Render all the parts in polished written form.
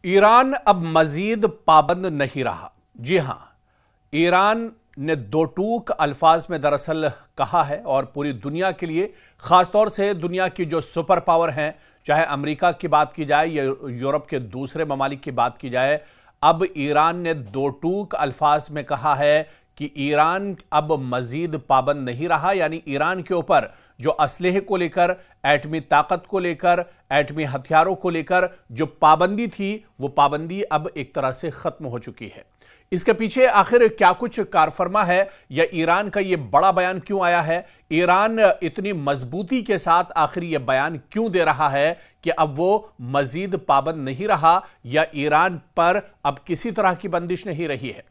ایران اب مزید پابند نہیں رہا۔ جی ہاں، ایران نے دو ٹوک الفاظ میں دراصل کہا ہے اور پوری دنیا کے لیے، خاص طور سے دنیا کی جو سپر پاور ہیں، چاہے امریکہ کی بات کی جائے یا یورپ کے دوسرے ممالک کی بات کی جائے، اب ایران نے دو ٹوک الفاظ میں کہا ہے کہ ایران اب مزید پابند نہیں رہا، یعنی ایران کے اوپر جو اسلحے کو لے کر، ایٹمی طاقت کو لے کر، ایٹمی ہتھیاروں کو لے کر جو پابندی تھی، وہ پابندی اب ایک طرح سے ختم ہو چکی ہے۔ اس کے پیچھے آخر کیا کچھ کارفرما ہے، یا ایران کا یہ بڑا بیان کیوں آیا ہے؟ ایران اتنی مضبوطی کے ساتھ آخر یہ بیان کیوں دے رہا ہے کہ اب وہ مزید پابند نہیں رہا، یا ایران پر اب کسی طرح کی بندش نہیں رہی ہے؟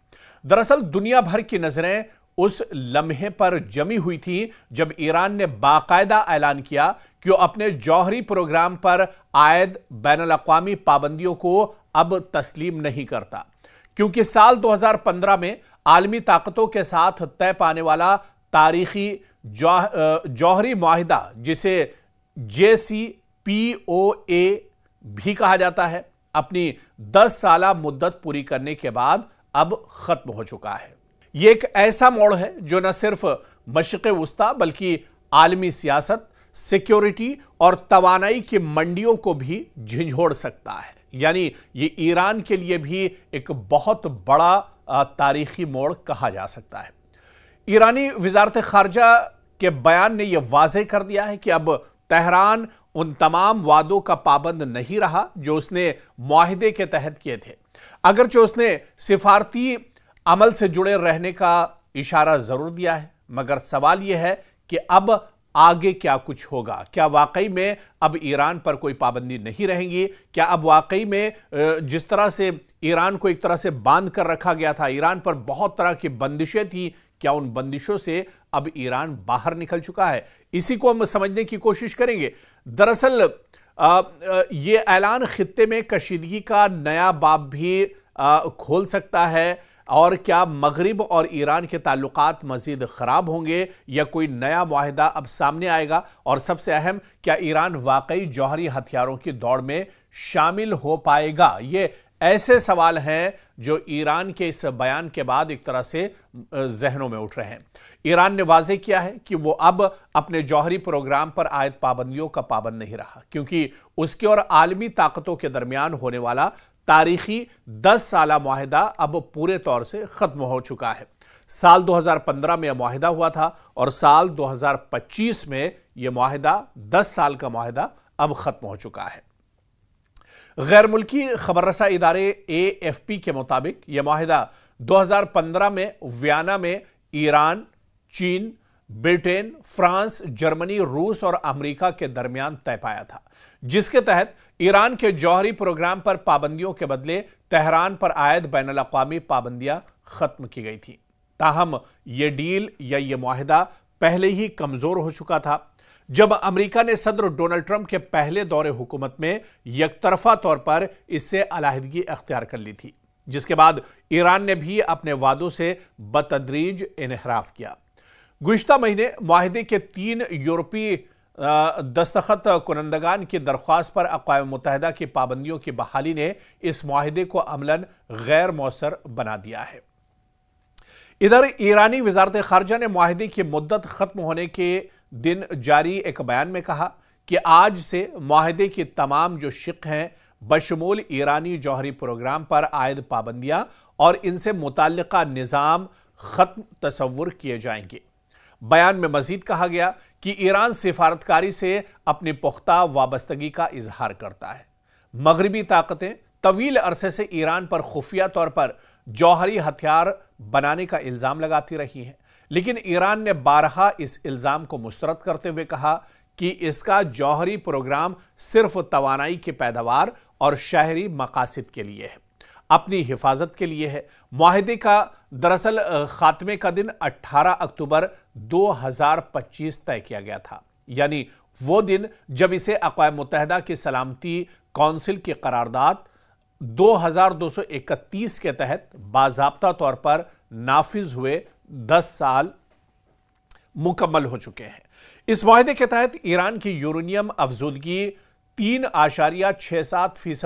دراصل دنیا بھر کی نظریں اس لمحے پر جمی ہوئی تھی جب ایران نے باقاعدہ اعلان کیا کہ وہ اپنے جوہری پروگرام پر عائد بین الاقوامی پابندیوں کو اب تسلیم نہیں کرتا، کیونکہ سال 2015 میں عالمی طاقتوں کے ساتھ طے پانے والا تاریخی جوہری معاہدہ، جسے JCPOA بھی کہا جاتا ہے، اپنی 10 سالہ مدت پوری کرنے کے بعد اب ختم ہو چکا ہے۔ یہ ایک ایسا موڑ ہے جو نہ صرف مشرق وسطی بلکہ عالمی سیاست، سیکیورٹی اور توانائی کی منڈیوں کو بھی جھنجھوڑ سکتا ہے، یعنی یہ ایران کے لیے بھی ایک بہت بڑا تاریخی موڑ کہا جا سکتا ہے۔ ایرانی وزارت خارجہ کے بیان نے یہ واضح کر دیا ہے کہ اب تہران ان تمام وعدوں کا پابند نہیں رہا جو اس نے معاہدے کے تحت کیے تھے، اگرچہ اس نے سفارتی عمل سے جڑے رہنے کا اشارہ ضرور دیا ہے، مگر سوال یہ ہے کہ اب آگے کیا کچھ ہوگا؟ کیا واقعی میں اب ایران پر کوئی پابندی نہیں رہیں گی؟ کیا اب واقعی میں جس طرح سے ایران کو ایک طرح سے باندھ کر رکھا گیا تھا، ایران پر بہت طرح کی بندشیں تھیں، کیا ان بندشوں سے اب ایران باہر نکل چکا ہے؟ اسی کو ہم سمجھنے کی کوشش کریں گے۔ دراصل یہ اعلان خطے میں کشیدگی کا نیا باب بھی کھول سکتا ہے، اور کیا مغرب اور ایران کے تعلقات مزید خراب ہوں گے، یا کوئی نیا معاہدہ اب سامنے آئے گا؟ اور سب سے اہم، کیا ایران واقعی جوہری ہتھیاروں کی دوڑ میں شامل ہو پائے گا؟ یہ ایسے سوال ہیں جو ایران کے اس بیان کے بعد ایک طرح سے ذہنوں میں اٹھ رہے ہیں۔ ایران نے واضح کیا ہے کہ وہ اب اپنے جوہری پروگرام پر عائد پابندیوں کا پابند نہیں رہا، کیونکہ اس کے اور عالمی طاقتوں کے درمیان ہونے والا تاریخی 10 سالہ معاہدہ اب پورے طور سے ختم ہو چکا ہے۔ سال 2015 میں یہ معاہدہ ہوا تھا، اور سال 2025 میں یہ معاہدہ 10 سال کا معاہدہ اب ختم ہو چکا ہے۔ غیر ملکی خبر رساں ادارے AFP کے مطابق یہ معاہدہ 2015 میں ویانا میں ایران، چین، برٹین، فرانس، جرمنی، روس اور امریکہ کے درمیان طے پایا تھا، جس کے تحت ایران کے جوہری پروگرام پر پابندیوں کے بدلے تہران پر عائد بین الاقوامی پابندیاں ختم کی گئی تھیں۔ تاہم یہ ڈیل یا یہ معاہدہ پہلے ہی کمزور ہو چکا تھا جب امریکہ نے صدر ڈونلڈ ٹرمپ کے پہلے دور حکومت میں یک طرفہ طور پر اس سے علیحدگی اختیار کر لی تھی، جس کے بعد ایران نے بھی اپنے وعدوں سے بتدریج انحراف کیا۔ گزشتہ مہینے معاہدے کے 3 یورپی دستخط کنندگان کی درخواست پر اقوام متحدہ کی پابندیوں کی بحالی نے اس معاہدے کو عملاً غیر مؤثر بنا دیا ہے۔ ادھر ایرانی وزارت خارجہ نے معاہدے کی مدت ختم ہونے کے دن جاری ایک بیان میں کہا کہ آج سے معاہدے کی تمام جو شق ہیں، بشمول ایرانی جوہری پروگرام پر عائد پابندیاں اور ان سے متعلقہ نظام ختم تصور کیے جائیں گے۔ بیان میں مزید کہا گیا کہ ایران سفارتکاری سے اپنی پختہ وابستگی کا اظہار کرتا ہے۔ مغربی طاقتیں طویل عرصے سے ایران پر خفیہ طور پر جوہری ہتھیار بنانے کا الزام لگاتی رہی ہیں، لیکن ایران نے بارہا اس الزام کو مسترد کرتے ہوئے کہا کہ اس کا جوہری پروگرام صرف توانائی کی پیداوار اور شہری مقاصد کے لیے ہے، اپنی حفاظت کے لیے ہے۔ معاہدے کا دراصل خاتمے کا دن 18 اکتوبر 2025 طے کیا گیا تھا، یعنی وہ دن جب اسے اقوام متحدہ کی سلامتی کونسل کی قرارداد 2231 کے تحت باضابطہ طور پر نافذ ہوئے 10 سال مکمل ہو چکے ہیں۔ اس معاہدے کے تحت ایران کی یورینیم افزودگی 3.67%